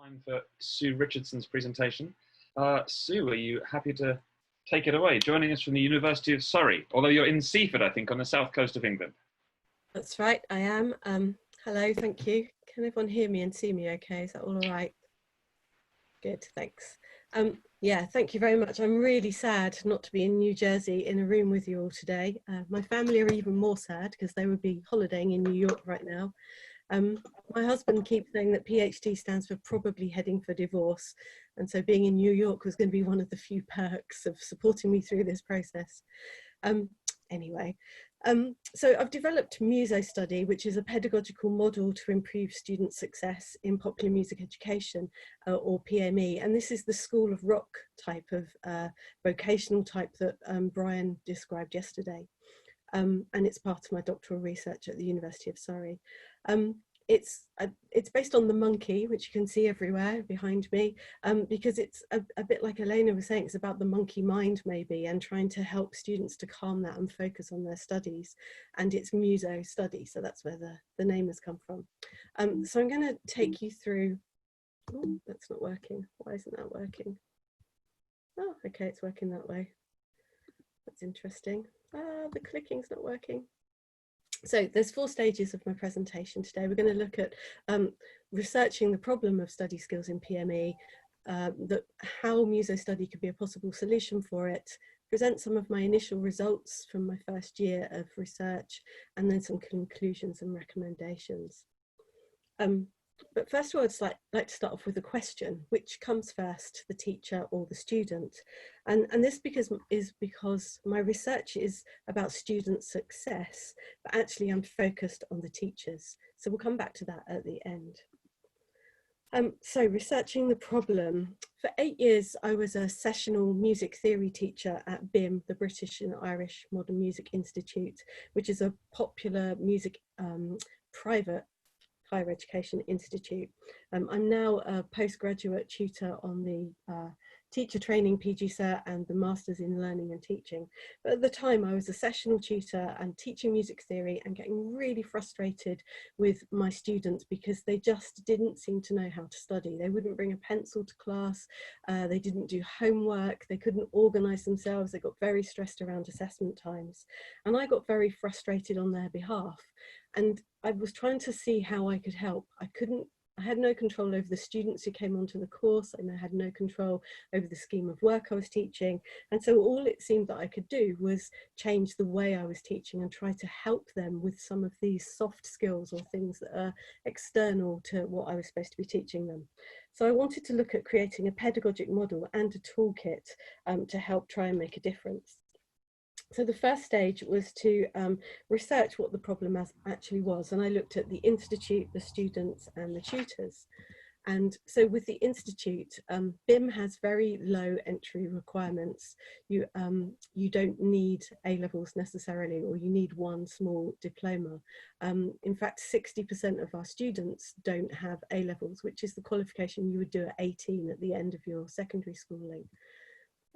Time for Sue Richardson's presentation. Sue, are you happy to take it away? Joining us from the University of Surrey, although you're in Seaford, I think, on the south coast of England. That's right, I am. Hello, thank you. Can everyone hear me and see me okay? Is that all right? Good, thanks. Yeah, thank you very much. I'm really sad not to be in New Jersey in a room with you all today. My family are even more sad because they would be holidaying in New York right now. My husband keeps saying that PhD stands for probably heading for divorce, and so being in New York was going to be one of the few perks of supporting me through this process. Anyway, so I've developed Musostudy, which is a pedagogical model to improve student success in popular music education, or PME, and this is the school of rock type of vocational type that Brian described yesterday. And it's part of my doctoral research at the University of Surrey. It's based on the monkey, which you can see everywhere behind me, because it's a bit like Elena was saying, it's about the monkey mind maybe, and trying to help students to calm that and focus on their studies. And it's Musostudy, so that's where the name has come from. So I'm going to take you through, oh, that's not working. Why isn't that working? Oh, okay, it's working that way. That's interesting. The clicking's not working. So there's 4 stages of my presentation today. We're going to look at researching the problem of study skills in PME, how Musostudy could be a possible solution for it, present some of my initial results from my first year of research, and then some conclusions and recommendations. But first of all, I'd like to start off with a question: which comes first, the teacher or the student? And this is because my research is about student success, but actually I'm focused on the teachers. So we'll come back to that at the end. So researching the problem. For 8 years, I was a sessional music theory teacher at BIM, the British and Irish Modern Music Institute, which is a popular music private higher education institute. I'm now a postgraduate tutor on the teacher training PGCERT and the Masters in Learning and Teaching. But at the time I was a sessional tutor and teaching music theory and getting really frustrated with my students because they just didn't seem to know how to study. They wouldn't bring a pencil to class, they didn't do homework, they couldn't organise themselves, they got very stressed around assessment times. And I got very frustrated on their behalf. And I was trying to see how I could help. I had no control over the students who came onto the course, and I had no control over the scheme of work I was teaching. And so all it seemed that I could do was change the way I was teaching and try to help them with some of these soft skills or things that are external to what I was supposed to be teaching them. So I wanted to look at creating a pedagogic model and a toolkit to help try and make a difference. So the first stage was to research what the problem actually was, and I looked at the institute, the students and the tutors. And so with the institute, BIM has very low entry requirements. You don't need A-levels necessarily, or you need one small diploma. In fact, 60% of our students don't have A-levels, which is the qualification you would do at 18 at the end of your secondary schooling.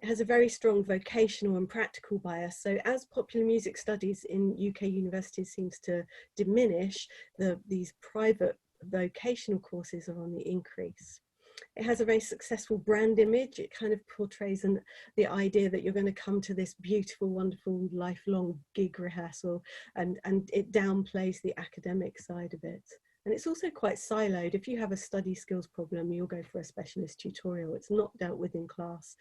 It has a very strong vocational and practical bias. So as popular music studies in UK universities seems to diminish, these private vocational courses are on the increase. It has a very successful brand image. It kind of portrays the idea that you're going to come to this beautiful, wonderful, lifelong gig rehearsal, and it downplays the academic side of it. And it's also quite siloed. If you have a study skills problem, you'll go for a specialist tutorial. It's not dealt with in class.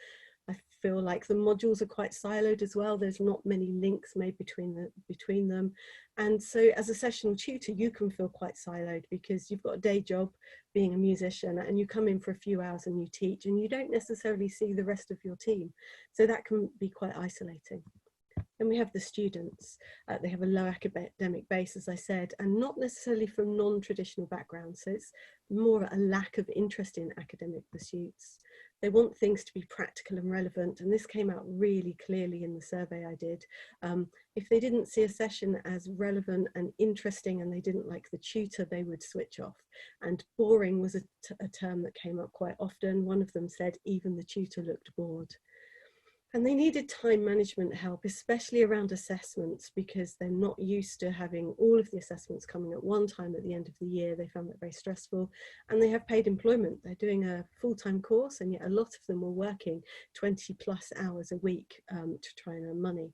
I feel like the modules are quite siloed as well. There's not many links made between them. And so as a sessional tutor, you can feel quite siloed because you've got a day job being a musician and you come in for a few hours and you teach and you don't necessarily see the rest of your team. So that can be quite isolating. And we have the students. They have a low academic base, as I said, and not necessarily from non-traditional backgrounds. So it's more a lack of interest in academic pursuits. They want things to be practical and relevant, and this came out really clearly in the survey I did. If they didn't see a session as relevant and interesting and they didn't like the tutor, they would switch off. And boring was a term that came up quite often. One of them said even the tutor looked bored. And they needed time management help, especially around assessments, because they're not used to having all of the assessments coming at one time at the end of the year. They found that very stressful, and they have paid employment. They're doing a full-time course, and yet a lot of them were working 20+ hours a week to try and earn money.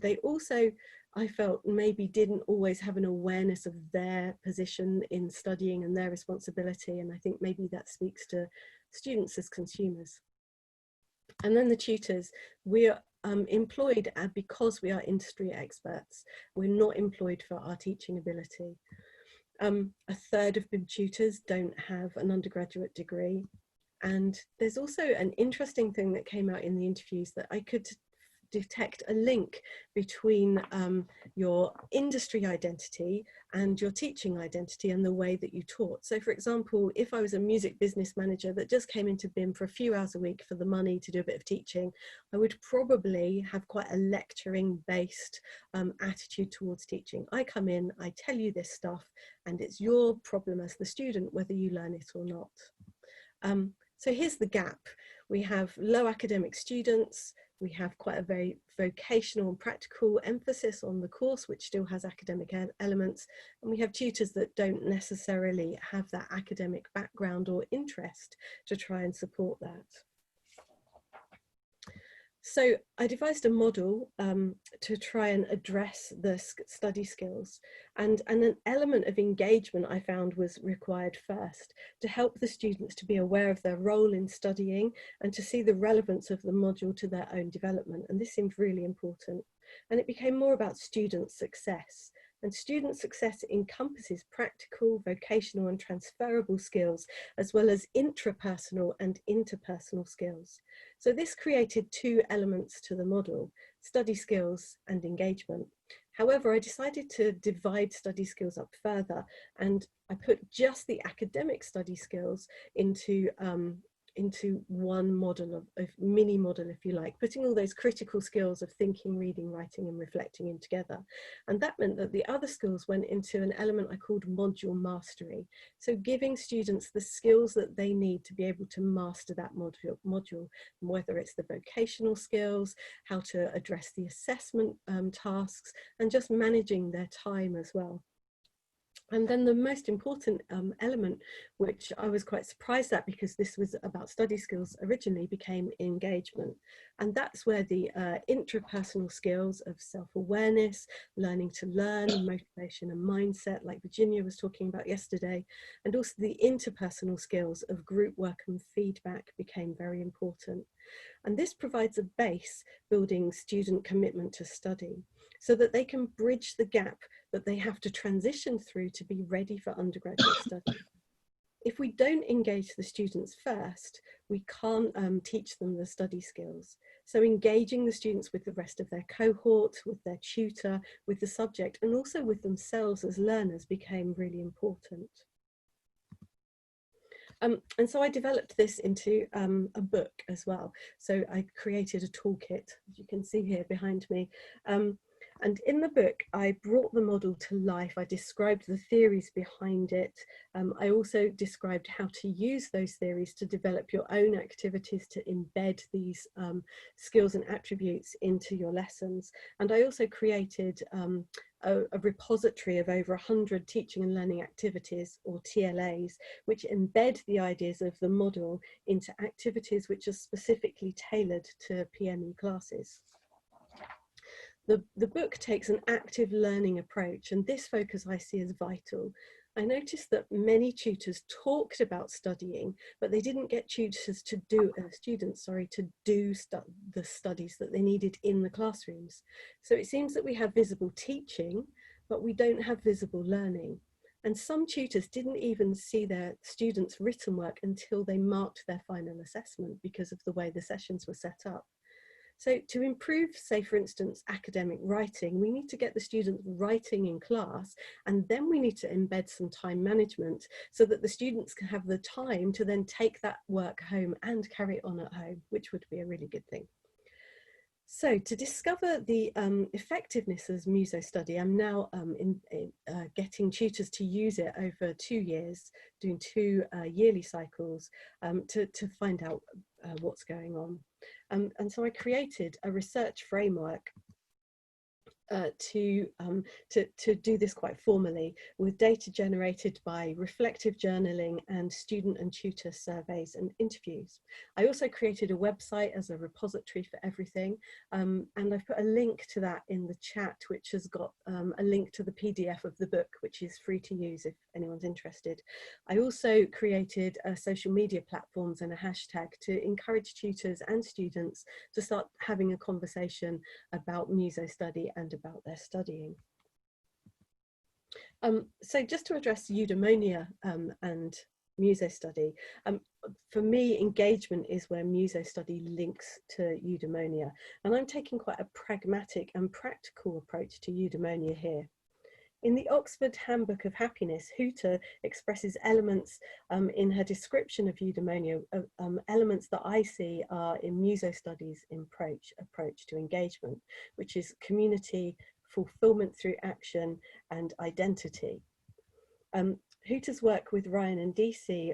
They also, I felt, maybe didn't always have an awareness of their position in studying and their responsibility, and I think maybe that speaks to students as consumers. And then the tutors, we are employed because we are industry experts. We're not employed for our teaching ability. A third of BIM tutors don't have an undergraduate degree. And there's also an interesting thing that came out in the interviews, that I could detect a link between your industry identity and your teaching identity and the way that you taught. So for example, if I was a music business manager that just came into BIM for a few hours a week for the money to do a bit of teaching, I would probably have quite a lecturing based attitude towards teaching. I come in, I tell you this stuff, and it's your problem as the student whether you learn it or not. So here's the gap. We have low academic students. We have quite a very vocational and practical emphasis on the course, which still has academic elements. And we have tutors that don't necessarily have that academic background or interest to try and support that. So I devised a model to try and address the study skills, and an element of engagement I found was required first, to help the students to be aware of their role in studying and to see the relevance of the module to their own development. And this seemed really important. And it became more about student success. And student success encompasses practical, vocational and transferable skills, as well as intrapersonal and interpersonal skills. So this created two elements to the model: study skills and engagement. However, I decided to divide study skills up further, and I put just the academic study skills into one model, of mini model, if you like, putting all those critical skills of thinking, reading, writing and reflecting in together. And that meant that the other skills went into an element I called module mastery. So giving students the skills that they need to be able to master that module, whether it's the vocational skills, how to address the assessment tasks, and just managing their time as well. And then the most important element, which I was quite surprised at because this was about study skills originally, became engagement. And that's where the intrapersonal skills of self-awareness, learning to learn, motivation and mindset, like Virginia was talking about yesterday, and also the interpersonal skills of group work and feedback became very important. And this provides a base building student commitment to study, so that they can bridge the gap that they have to transition through to be ready for undergraduate study. If we don't engage the students first, we can't teach them the study skills. So engaging the students with the rest of their cohort, with their tutor, with the subject, and also with themselves as learners became really important. And so I developed this into a book as well. So I created a toolkit, as you can see here behind me. And in the book, I brought the model to life. I described the theories behind it. I also described how to use those theories to develop your own activities to embed these skills and attributes into your lessons. And I also created a repository of over 100 teaching and learning activities, or TLAs, which embed the ideas of the model into activities which are specifically tailored to PME classes. The book takes an active learning approach, and this focus I see as vital. I noticed that many tutors talked about studying, but they didn't get tutors to do, students, sorry, to do the studies that they needed in the classrooms. So it seems that we have visible teaching, but we don't have visible learning. And some tutors didn't even see their students' written work until they marked their final assessment because of the way the sessions were set up. So to improve, say, for instance, academic writing, we need to get the students writing in class, and then we need to embed some time management so that the students can have the time to then take that work home and carry it on at home, which would be a really good thing. So to discover the effectiveness of Musostudy, I'm now getting tutors to use it over 2 years, doing 2 yearly cycles to find out what's going on. And so I created a research framework to do this quite formally, with data generated by reflective journaling and student and tutor surveys and interviews. I also created a website as a repository for everything, and I've put a link to that in the chat, which has got a link to the PDF of the book, which is free to use if anyone's interested. I also created social media platforms and a hashtag to encourage tutors and students to start having a conversation about Musostudy and about their studying. So just to address Eudaimonia and Musostudy, for me, engagement is where Musostudy links to Eudaimonia, and I'm taking quite a pragmatic and practical approach to Eudaimonia here. In the Oxford Handbook of Happiness, Hooter expresses elements in her description of Eudaimonia, elements that I see are in Musostudy's approach to engagement, which is community, fulfillment through action, and identity. Hooter's work with Ryan and DC,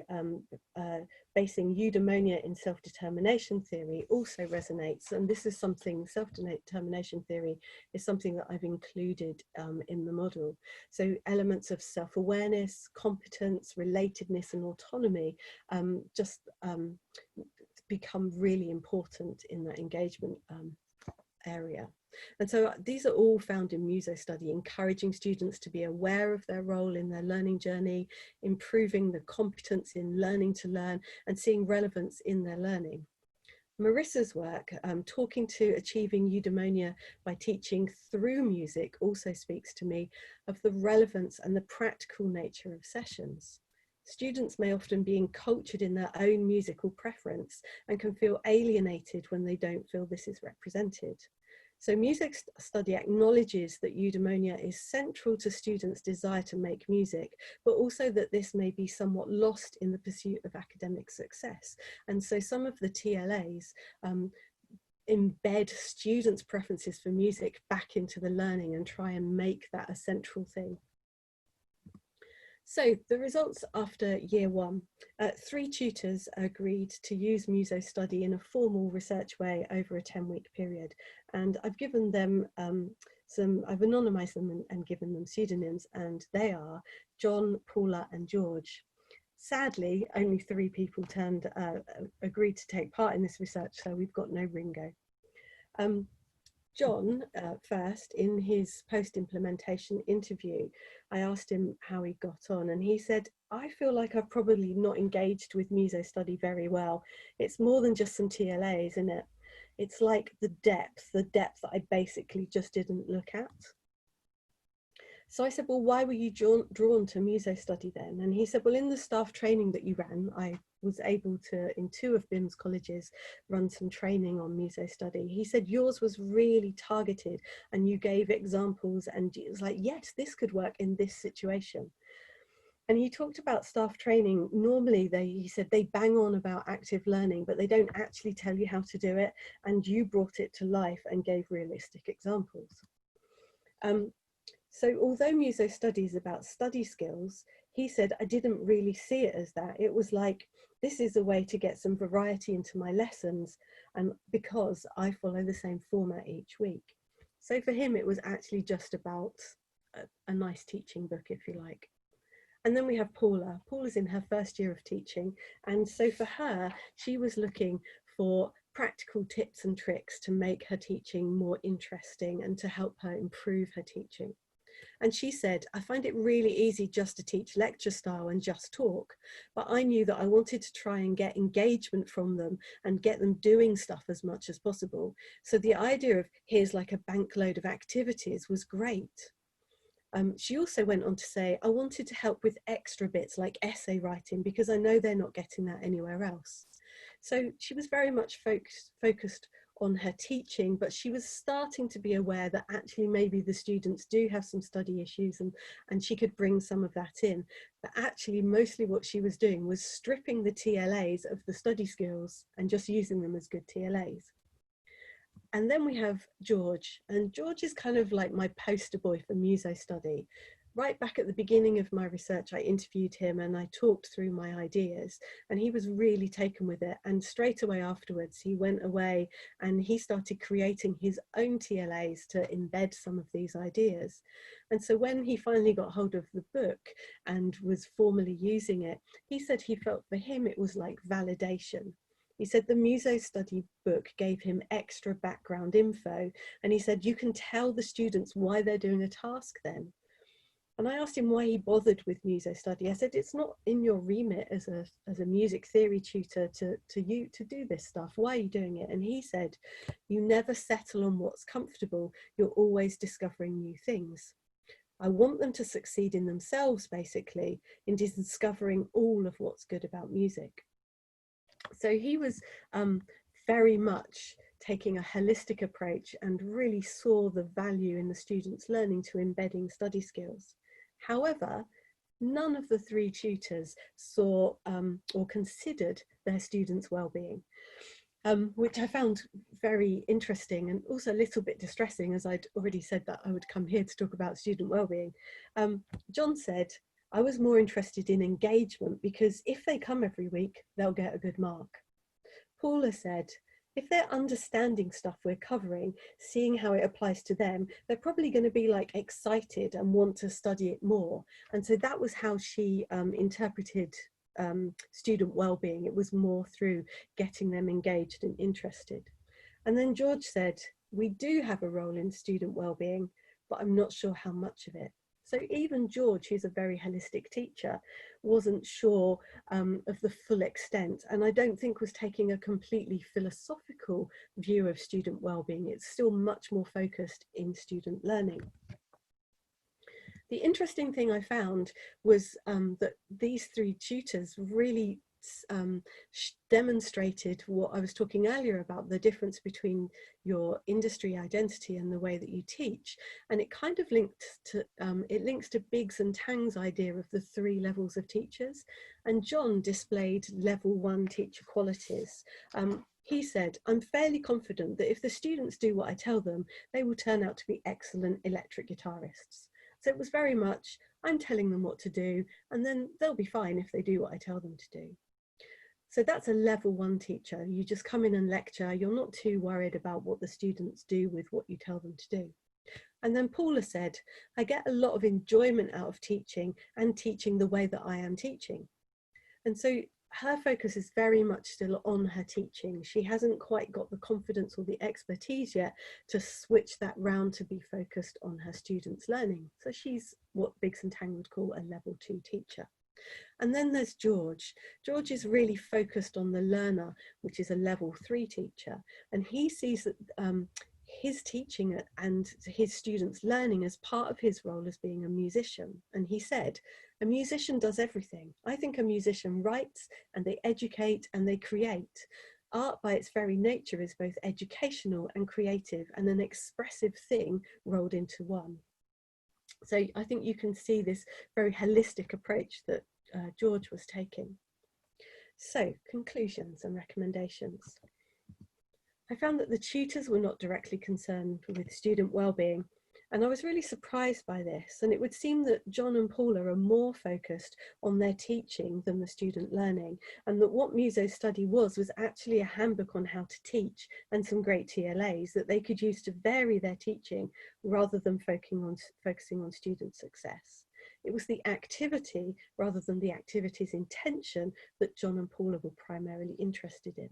basing eudaimonia in self-determination theory, also resonates, and this is something, self-determination theory is something that I've included in the model. So elements of self-awareness, competence, relatedness and autonomy just become really important in that engagement area. And so these are all found in Musostudy, encouraging students to be aware of their role in their learning journey, improving the competence in learning to learn, and seeing relevance in their learning. Marissa's work, talking to achieving eudaimonia by teaching through music, also speaks to me of the relevance and the practical nature of sessions. Students may often be encultured in their own musical preference and can feel alienated when they don't feel this is represented. So Musostudy acknowledges that eudaimonia is central to students' desire to make music, but also that this may be somewhat lost in the pursuit of academic success. And so some of the TLAs embed students' preferences for music back into the learning and try and make that a central thing. So the results after year one, 3 tutors agreed to use Musostudy in a formal research way over a 10-week period. And I've given them I've anonymized them and given them pseudonyms, and they are John, Paula and George. Sadly, only 3 people agreed to take part in this research, so we've got no Ringo. John, first, in his post-implementation interview, I asked him how he got on, and he said, I feel like I've probably not engaged with Musostudy very well. It's more than just some TLAs, isn't it? It's like the depth that I basically just didn't look at. So I said, well, why were you drawn to Musostudy then? And he said, well, in the staff training that you ran, I was able to, in 2 of BIM's colleges, run some training on Musostudy. He said, yours was really targeted and you gave examples and it was like, yes, this could work in this situation. And he talked about staff training. Normally, he said they bang on about active learning, but they don't actually tell you how to do it. And you brought it to life and gave realistic examples. So although Musostudy is about study skills, he said, I didn't really see it as that. It was like, this is a way to get some variety into my lessons, and because I follow the same format each week. So for him, it was actually just about a nice teaching book, if you like. And then we have Paula. Paula's in her first year of teaching. And so for her, she was looking for practical tips and tricks to make her teaching more interesting and to help her improve her teaching. And she said, I find it really easy just to teach lecture style and just talk, but I knew that I wanted to try and get engagement from them and get them doing stuff as much as possible. So the idea of here's like a bank load of activities was great. She also went on to say, I wanted to help with extra bits like essay writing because I know they're not getting that anywhere else. So she was very much focused on her teaching, but she was starting to be aware that actually maybe the students do have some study issues and she could bring some of that in. But actually mostly what she was doing was stripping the TLAs of the study skills and just using them as good TLAs. And then we have George, and George is kind of like my poster boy for Musostudy. right back at the beginning of my research, I interviewed him and I talked through my ideas, and he was really taken with it. And straight away afterwards, he went away and he started creating his own TLAs to embed some of these ideas. And so when he finally got hold of the book and was formally using it, he said he felt for him it was like validation. He said the Musostudy book gave him extra background info, and he said you can tell the students why they're doing a task then. And I asked him why he bothered with Musostudy. I said, it's not in your remit as a music theory tutor to do this stuff. Why are you doing it? And he said, you never settle on what's comfortable. You're always discovering new things. I want them to succeed in themselves, basically, in discovering all of what's good about music. So he was very much taking a holistic approach and really saw the value in the students' learning to embedding study skills. However, none of the three tutors saw or considered their students' well-being, which I found very interesting and also a little bit distressing, as I'd already said that I would come here to talk about student well-being. John said, I was more interested in engagement because if they come every week, they'll get a good mark. Paula said, if they're understanding stuff we're covering, seeing how it applies to them, they're probably going to be like excited and want to study it more. And so that was how she interpreted student well-being. It was more through getting them engaged and interested. And then George said, we do have a role in student well-being, but I'm not sure how much of it. So even George, who's a very holistic teacher, wasn't sure of the full extent, and I don't think was taking a completely philosophical view of student well-being. It's still much more focused in student learning. The interesting thing I found was that these three tutors really demonstrated what I was talking earlier about, the difference between your industry identity and the way that you teach. And it kind of linked to, it links to Biggs and Tang's idea of the three levels of teachers. And John displayed level 1 teacher qualities. He said, I'm fairly confident that if the students do what I tell them, they will turn out to be excellent electric guitarists. So it was very much, I'm telling them what to do, and then they'll be fine if they do what I tell them to do. So that's a level 1 teacher. You just come in and lecture. You're not too worried about what the students do with what you tell them to do. And then Paula said, I get a lot of enjoyment out of teaching and teaching the way that I am teaching. And so her focus is very much still on her teaching. She hasn't quite got the confidence or the expertise yet to switch that round to be focused on her students' learning. So she's what Biggs and Tang would call a level 2 teacher. And then there's George. George is really focused on the learner, which is a level 3 teacher. And he sees that his teaching and his students' learning as part of his role as being a musician. And he said, a musician does everything. I think a musician writes and they educate and they create. Art by its very nature is both educational and creative and an expressive thing rolled into one. So I think you can see this very holistic approach that George was taking. So, conclusions and recommendations. I found that the tutors were not directly concerned with student well-being, and I was really surprised by this. And it would seem that John and Paula are more focused on their teaching than the student learning, and that what Musostudy was actually a handbook on how to teach and some great TLAs that they could use to vary their teaching rather than focusing on student success. It was the activity rather than the activity's intention that John and Paula were primarily interested in.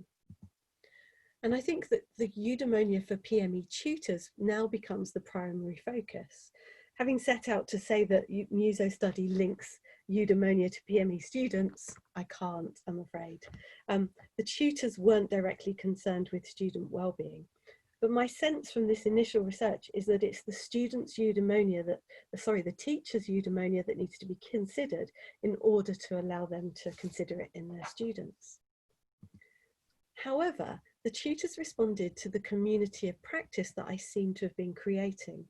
And I think that the Eudaimonia for PME tutors now becomes the primary focus. Having set out to say that Musostudy links Eudaimonia to PME students, I can't, I'm afraid. The tutors weren't directly concerned with student well-being. But my sense from this initial research is that it's the students' eudaimonia the teachers' eudaimonia that needs to be considered in order to allow them to consider it in their students. However, the tutors responded to the community of practice that I seem to have been creating.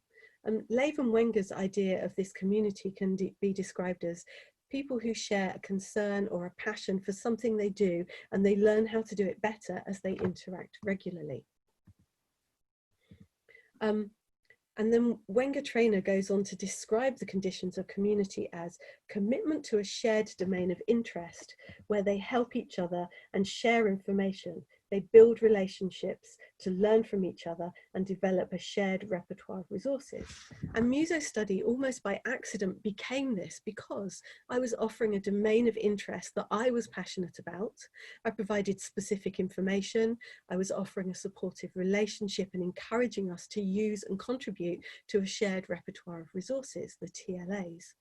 And Laven Wenger's idea of this community can be described as people who share a concern or a passion for something they do, and they learn how to do it better as they interact regularly. And then Wenger Trainer goes on to describe the conditions of community as commitment to a shared domain of interest, where they help each other and share information. They build relationships to learn from each other and develop a shared repertoire of resources. And Musostudy, almost by accident, became this because I was offering a domain of interest that I was passionate about. I provided specific information. I was offering a supportive relationship and encouraging us to use and contribute to a shared repertoire of resources, the TLAs.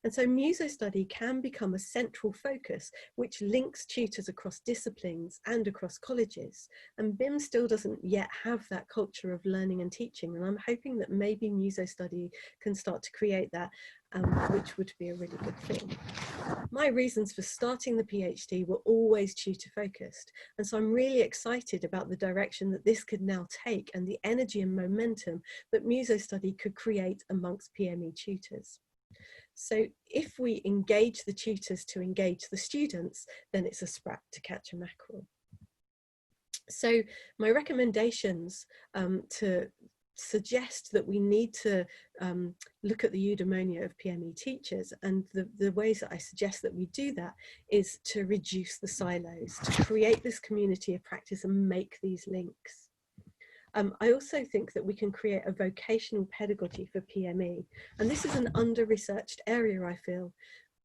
And so Musostudy can become a central focus which links tutors across disciplines and across colleges. And BIM still doesn't yet have that culture of learning and teaching. And I'm hoping that maybe Musostudy can start to create that, which would be a really good thing. My reasons for starting the PhD were always tutor focused. And so I'm really excited about the direction that this could now take and the energy and momentum that Musostudy could create amongst PME tutors. So if we engage the tutors to engage the students, then it's a sprat to catch a mackerel. So my recommendations to suggest that we need to look at the eudaimonia of PME teachers, and the ways that I suggest that we do that is to reduce the silos, to create this community of practice and make these links. I also think that we can create a vocational pedagogy for PME, and this is an under-researched area, I feel.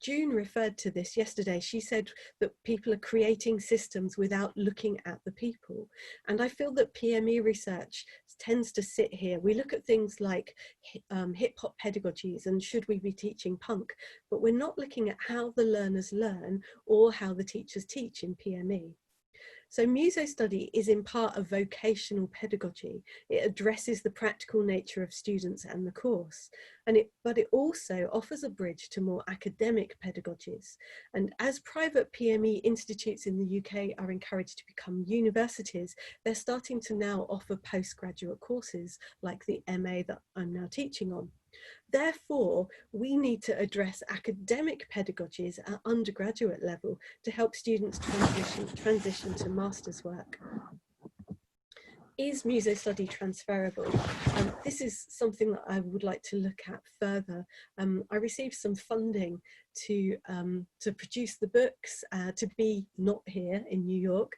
June referred to this yesterday. She said that people are creating systems without looking at the people. And I feel that PME research tends to sit here. We look at things like hip hop pedagogies and should we be teaching punk, but we're not looking at how the learners learn or how the teachers teach in PME. So Musostudy is in part a vocational pedagogy. It addresses the practical nature of students and the course, but it also offers a bridge to more academic pedagogies. And as private PME institutes in the UK are encouraged to become universities, they're starting to now offer postgraduate courses like the MA that I'm now teaching on. Therefore, we need to address academic pedagogies at undergraduate level to help students transition to master's work. Is Musostudy transferable? This is something that I would like to look at further. I received some funding to produce the books, to be not here in New York,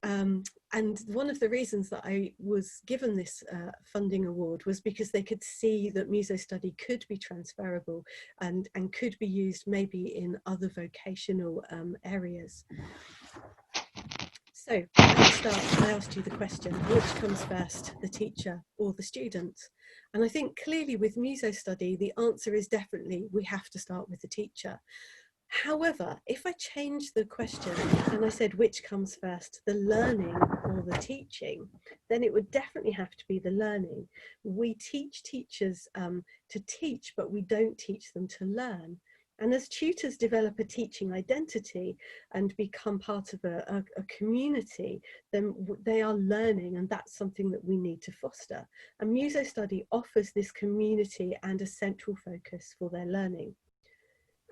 and one of the reasons that I was given this funding award was because they could see that Musostudy could be transferable and could be used maybe in other vocational areas. So at the start, I asked you the question, which comes first, the teacher or the student? And I think clearly with Musostudy, the answer is definitely we have to start with the teacher. However, if I change the question and I said which comes first, the learning or the teaching, then it would definitely have to be the learning. We teach teachers to teach, but we don't teach them to learn. And as tutors develop a teaching identity and become part of a community, then they are learning, and that's something that we need to foster. And Musostudy offers this community and a central focus for their learning.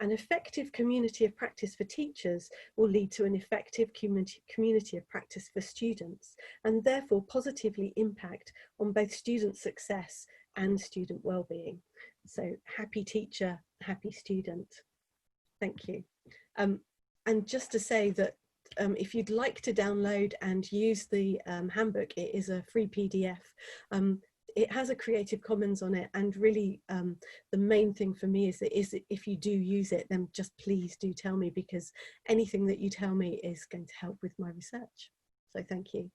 An effective community of practice for teachers will lead to an effective community of practice for students, and therefore positively impact on both student success and student well-being. So happy teacher, happy student. Thank you. And just to say that if you'd like to download and use the handbook, it is a free PDF. It has a Creative Commons on it, and really the main thing for me is that if you do use it, then just please do tell me, because anything that you tell me is going to help with my research. So thank you.